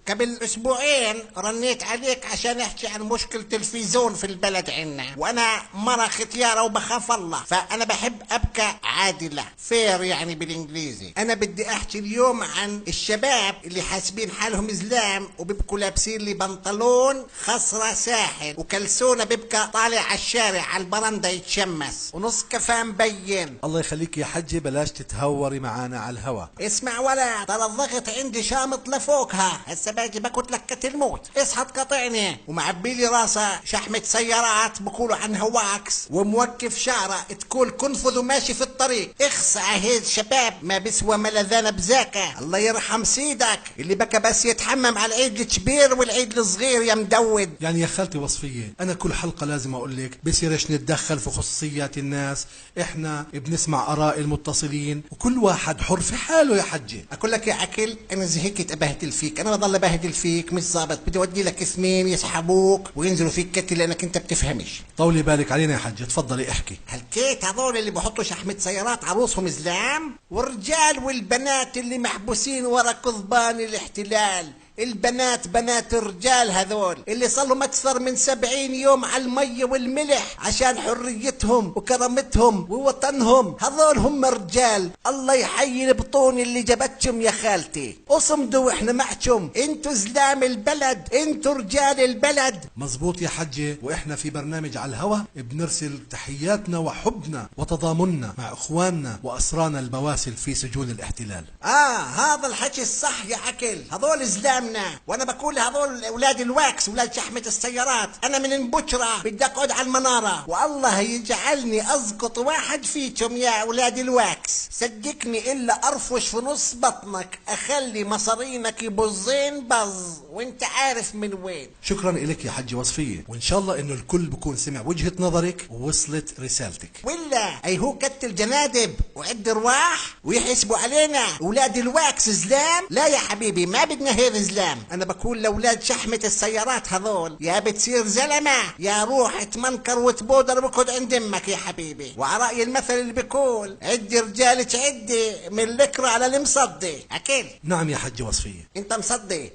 قبل اسبوعين رنيت عليك عشان احكي عن مشكلة التلفزيون في البلد عنا، وانا مرة ختيارة وبخاف الله، فانا بحب ابقى عادلة فير يعني بالانجليزي. انا بدي احكي اليوم عن الشباب اللي حاسبين حالهم زلام وبيبقوا لابسين لي بنطلون خصرة ساحل وكلسونة بيبقى طالع على الشارع على البرندة يتشمس ونص كفاه مبين. الله يخليك يا حجة، بلاش تتهوري معانا على الهوا. اسمع ولا ترى الضغط عندي شامط لفوقها، هسه باجي باكل لكة الموت. اصحى تقاطعني ومعبي لي راسه شحمة سيارات بقولوا عنها واكس وموقف شعره تكون كنفذ وماشي في الطريق. اخس عهيد شباب ما بسوى ملذانة بزاكة. الله يرحم سيدك اللي بكى بس يتحمم على العيد الكبير والعيد الصغير يا مدود. يعني يا خالتي وصفية، أنا كل حلقة لازم أقول لك بصيرش نتدخل في خصوصيات الناس، إحنا بنسمع آراء المتصلين وكل واحد حر في حاله يا حجة. اقول لك يا عكل انا زهقت ابهدل فيك، انا بضل ابهدل فيك مش ظابط، بدي اودي لك اثنين يسحبوك وينزلوا فيك كتل لانك انت بتفهمش. طولي بالك علينا يا حجة، تفضلي احكي. هالكيت هذول اللي بحطوا شحمة سيارات عروسهم زلام، والرجال والبنات اللي محبوسين ورا قضبان الاحتلال. البنات بنات الرجال هذول اللي صلهم اكثر من 70 يوم على المية والملح عشان حريتهم وكرامتهم ووطنهم، هذول هم رجال. الله يحيي البطون اللي جابتكم يا خالتي، اصمدوا واحنا معكم، انتوا زلام البلد، انتوا رجال البلد. مزبوط يا حجة، واحنا في برنامج على الهوا بنرسل تحياتنا وحبنا وتضامننا مع اخواننا واسرانا البواسل في سجون الاحتلال. هذا الحكي الصح يا عكل، هذول زلام. وانا بقول هذول اولاد الواكس اولاد شحمة السيارات، انا من بكره بدي اقعد على المنارة والله يجعلني اسقط واحد فيكم يا اولاد الواكس. صدقني الا ارفش في نص بطنك اخلي مصارينك يبظين بظ وانت عارف من وين. شكرا لك يا حجة وصفية، وان شاء الله انه الكل بكون سمع وجهة نظرك ووصلت رسالتك. ولا اي هو كت الجنادب وعد رواح ويحسبوا علينا اولاد الواكس زلام؟ لا يا حبيبي ما بدنا هير زلام. انا بقول لاولاد شحمة السيارات هذول يا بتصير زلمة يا روح تمنكر وتبودر بقعد عند امك يا حبيبي. وعلى رأي المثل اللي بيقول عدي رجالك عدي من الكرة على المصدي. اكيد نعم يا حجة وصفية، انت مصدي.